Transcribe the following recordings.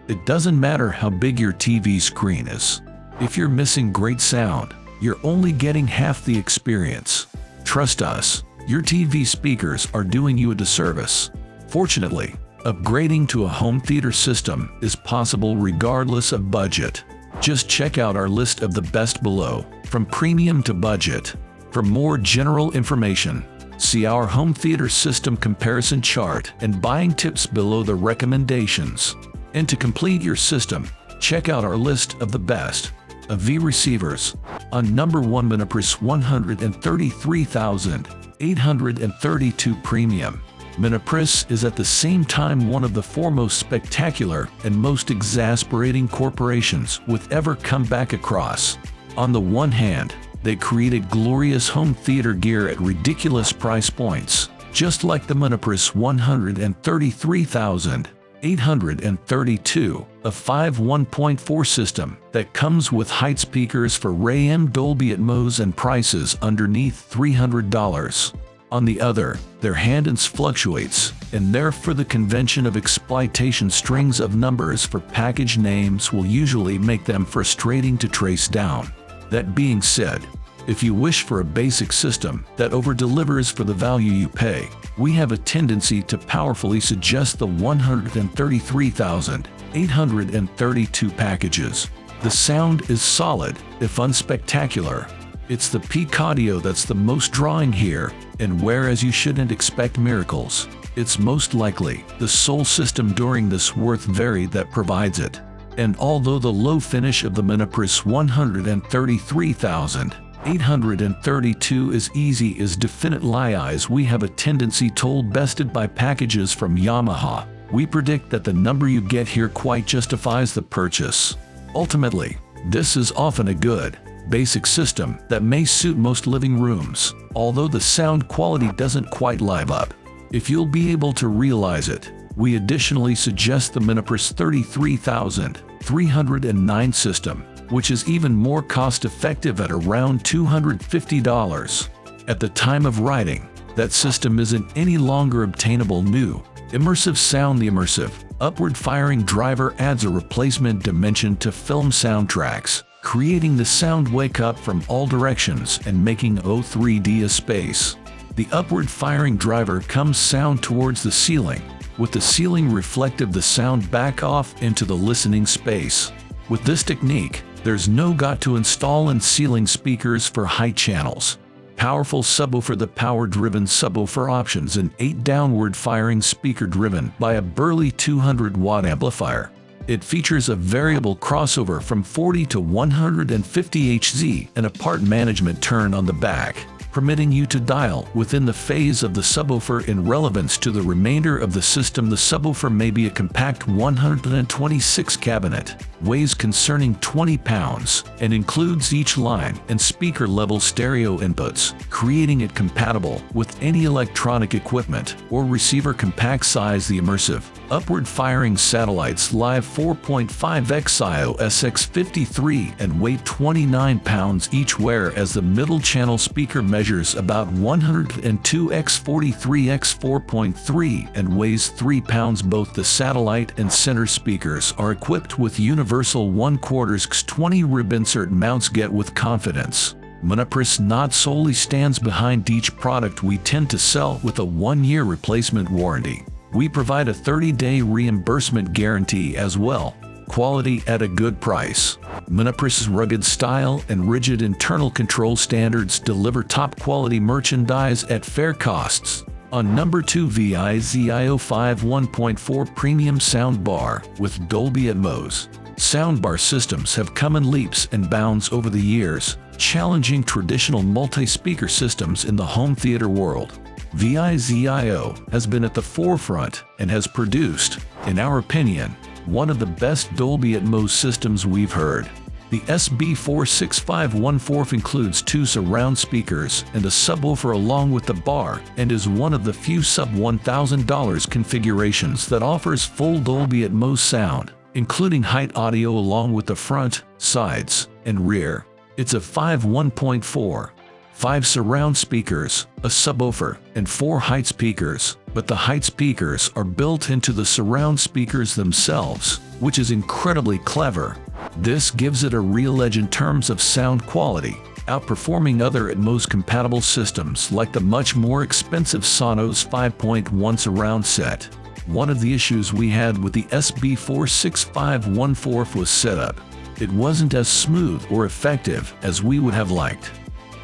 It doesn't matter how big your TV screen is. If you're missing great sound, you're only getting half the experience. Trust us, your TV speakers are doing you a disservice. Fortunately, upgrading to a home theater system is possible regardless of budget. Just check out our list of the best below, from premium to budget. For more general information, see our home theater system comparison chart and buying tips below the recommendations. And to complete your system, check out our list of the bestAV receivers. On number 1, Minipris 133,832 Premium. Minipris is at the same time one of the foremost spectacular and most exasperating corporations we've ever come back across. On the one hand, they created glorious home theater gear at ridiculous price points, just like the Minipris 133,832, a 5.1.4 system that comes with height speakers for RAM Dolby Atmos and prices underneath $300. On the other, their handance fluctuates, and therefore the convention of exploitation strings of numbers for package names will usually make them frustrating to trace down. That being said, if you wish for a basic system that over-delivers for the value you pay, we have a tendency to powerfully suggest the 133,832 packages. The sound is solid, if unspectacular. It's the peak audio that's the most drawing here, and whereas you shouldn't expect miracles, it's most likely the sole system during this worth vary that provides it. And although the low finish of the Minipris 133,832 is easy as definite eyes, we have a tendency told bested by packages from Yamaha. We predict that the number you get here quite justifies the purchase. Ultimately, this is often a good, basic system that may suit most living rooms, although the sound quality doesn't quite live up. If you'll be able to realize it, we additionally suggest the Minipris 33,309 system, which is even more cost-effective at around $250. At the time of writing, that system isn't any longer obtainable new. Immersive sound. The immersive, upward-firing driver adds a replacement dimension to film soundtracks, creating the sound wake up from all directions and making O3D a space. The upward-firing driver comes sound towards the ceiling, with the ceiling reflective the sound back off into the listening space. With this technique, there's no got to install in ceiling speakers for high channels. Powerful subwoofer. The power-driven subwoofer options an 8 downward-firing speaker driven by a burly 200-watt amplifier. It features a variable crossover from 40 to 150 Hz and a part management turn on the back, permitting you to dial within the phase of the subwoofer in relevance to the remainder of the system. The subwoofer may be a compact 126 cabinet, weighs concerning 20 pounds, and includes each line and speaker level stereo inputs, creating it compatible with any electronic equipment or receiver. Compact size. The immersive, upward-firing satellites live 4.5x SX53 and weigh 29 pounds each, whereas the middle channel speaker measures about 102x43x 4.3 and weighs 3 pounds. Both the satellite and center speakers are equipped with universal 1/4 x20 rib insert mounts. Get with confidence. Minipris not solely stands behind each product we tend to sell with a 1-year replacement warranty. We provide a 30-day reimbursement guarantee as well. Quality at a good price. Minipris's rugged style and rigid internal control standards deliver top-quality merchandise at fair costs. On number 2, VIZIO 5.1.4 Premium Soundbar with Dolby Atmos. Soundbar systems have come in leaps and bounds over the years, challenging traditional multi-speaker systems in the home theater world. VIZIO has been at the forefront and has produced, in our opinion, one of the best Dolby Atmos systems we've heard. The SB46514 includes 2 surround speakers and a subwoofer along with the bar, and is one of the few sub-$1,000 configurations that offers full Dolby Atmos sound, including height audio along with the front, sides, and rear. It's a 5.1.4 5 surround speakers, a subwoofer, and 4 height speakers, but the height speakers are built into the surround speakers themselves, which is incredibly clever. This gives it a real edge in terms of sound quality, outperforming other Atmos-compatible systems like the much more expensive Sonos 5.1 surround set. One of the issues we had with the SB46514 was setup. It wasn't as smooth or effective as we would have liked.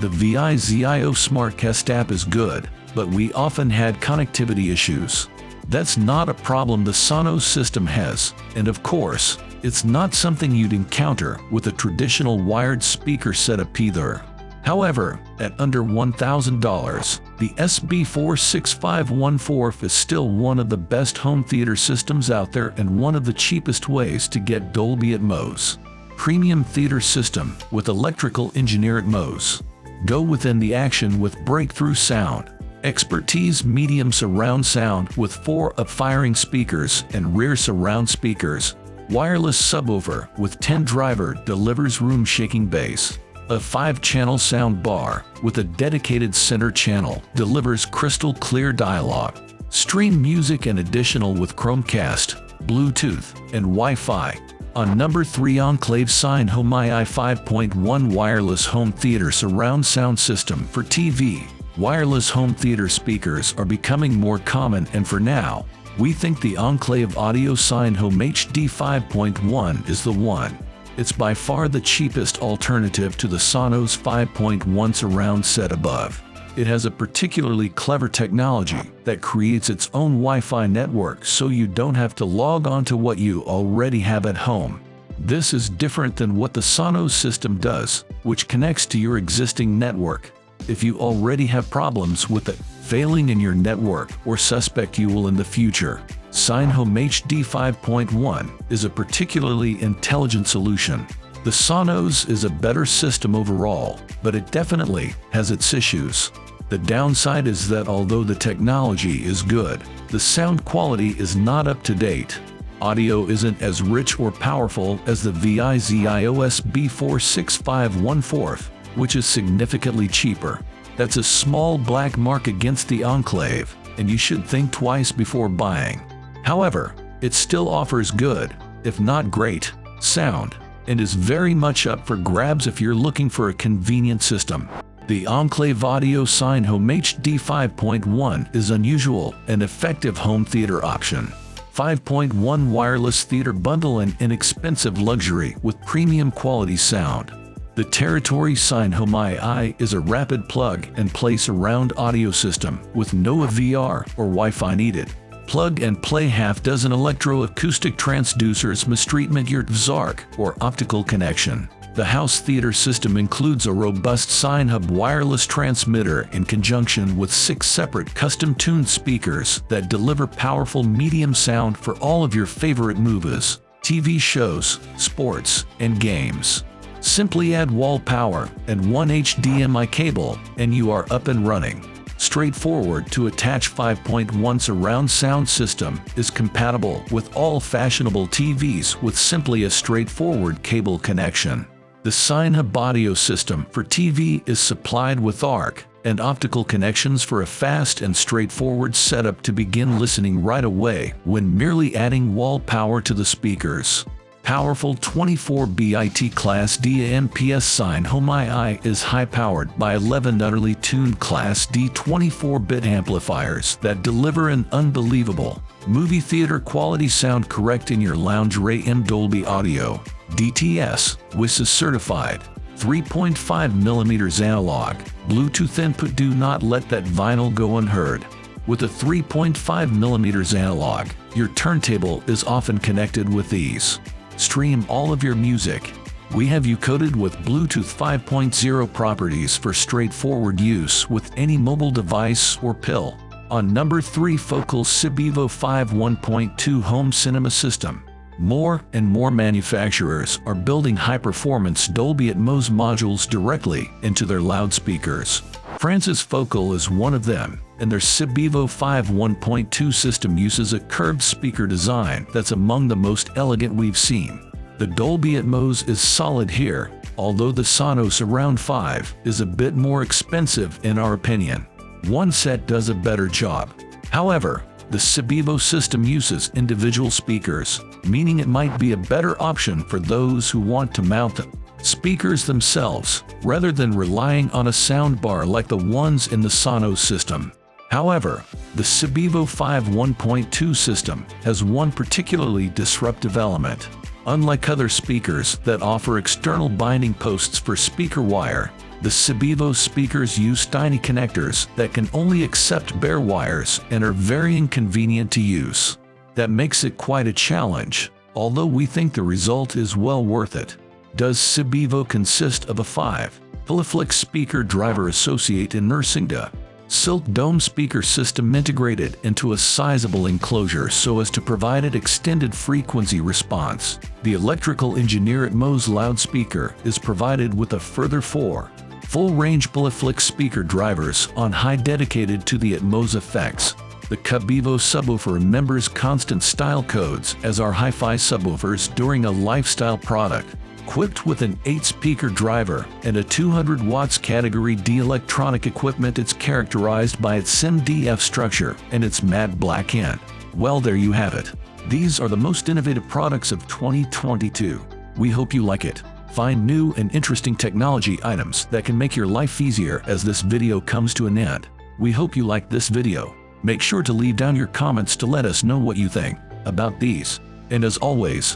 The VIZIO SmartCast app is good, but we often had connectivity issues. That's not a problem the Sonos system has, and of course, it's not something you'd encounter with a traditional wired speaker setup either. However, at under $1,000, the SB46514 is still one of the best home theater systems out there and one of the cheapest ways to get Dolby Atmos. Premium theater system with electrical engineer Atmos. Go within the action with breakthrough sound. Expertise medium surround sound with 4 up-firing speakers and rear surround speakers. Wireless subwoofer with 10 driver delivers room-shaking bass. A 5-channel sound bar with a dedicated center channel delivers crystal clear dialogue. Stream music and additional with Chromecast, Bluetooth, and Wi-Fi. On number 3, Enclave Sine-Home II 5.1 Wireless Home Theater Surround Sound System for TV. Wireless home theater speakers are becoming more common, and for now, we think the Enclave Audio Sine-Home HD 5.1 is the one. It's by far the cheapest alternative to the Sonos 5.1 surround set above. It has a particularly clever technology that creates its own Wi-Fi network so you don't have to log on to what you already have at home. This is different than what the Sonos system does, which connects to your existing network. If you already have problems with it failing in your network or suspect you will in the future, Sine-Home HD 5.1 is a particularly intelligent solution. The Sonos is a better system overall, but it definitely has its issues. The downside is that although the technology is good, the sound quality is not up to date. Audio isn't as rich or powerful as the VIZIO SB46514, which is significantly cheaper. That's a small black mark against the Enclave, and you should think twice before buying. However, it still offers good, if not great, sound, and is very much up for grabs if you're looking for a convenient system. The Enclave Audio Sine-Home HD 5.1 is unusual and effective home theater option. 5.1 wireless theater bundle and inexpensive luxury with premium quality sound. The Territory Sine-Home II is a rapid plug-and-play surround audio system with no VR or Wi-Fi needed. Plug-and-play half-dozen electro-acoustic transducers mistreatment your Vzark or optical connection. The house theater system includes a robust Sine-Hub wireless transmitter in conjunction with 6 separate custom-tuned speakers that deliver powerful medium sound for all of your favorite movies, TV shows, sports, and games. Simply add wall power and 1 HDMI cable, and you are up and running. Straightforward to attach 5.1 surround sound system is compatible with all fashionable TVs with simply a straightforward cable connection. The Sine-Hub audio system for TV is supplied with ARC and optical connections for a fast and straightforward setup to begin listening right away when merely adding wall power to the speakers. Powerful 24-bit Class D AMPS Sine-Home II is high-powered by 11 utterly tuned Class D 24-bit amplifiers that deliver an unbelievable movie theater quality sound correct in your lounge. AM Dolby Audio DTS WISA certified 3.5mm analog Bluetooth input. Do not let that vinyl go unheard. With a 3.5mm analog, your turntable is often connected with ease. Stream all of your music. We have you coated with Bluetooth 5.0 properties for straightforward use with any mobile device or pill. On number 3, Focal Cibevo 5 1.2 Home Cinema System. More and more manufacturers are building high-performance Dolby Atmos modules directly into their loudspeakers. France's Focal is one of them, and their Cibevo 5 1.2 system uses a curved speaker design that's among the most elegant we've seen. The Dolby Atmos is solid here, although the Sonos Surround 5 is a bit more expensive in our opinion. One set does a better job. However, the Cibevo system uses individual speakers, meaning it might be a better option for those who want to mount the speakers themselves, rather than relying on a soundbar like the ones in the Sonos system. However, the Cibevo 5 1.2 system has one particularly disruptive element. Unlike other speakers that offer external binding posts for speaker wire, the Cibevo speakers use tiny connectors that can only accept bare wires and are very inconvenient to use. That makes it quite a challenge, although we think the result is well worth it. Does Cibevo consist of a 5-pillaflex speaker driver associated in nursingda silk dome speaker system integrated into a sizable enclosure so as to provide an extended frequency response. The electrical engineer at Mo's loudspeaker is provided with a further 4 full-range pillaflex speaker drivers on high dedicated to the Atmos effects. The Cibevo subwoofer remembers constant style codes as our hi-fi subwoofers during a lifestyle product. Equipped with an 8-speaker driver and a 200 watts Category D electronic equipment, it's characterized by its SIMDF structure and its matte black end. Well, there you have it. These are the most innovative products of 2022. We hope you like it. Find new and interesting technology items that can make your life easier as this video comes to an end. We hope you liked this video. Make sure to leave down your comments to let us know what you think about these. And as always,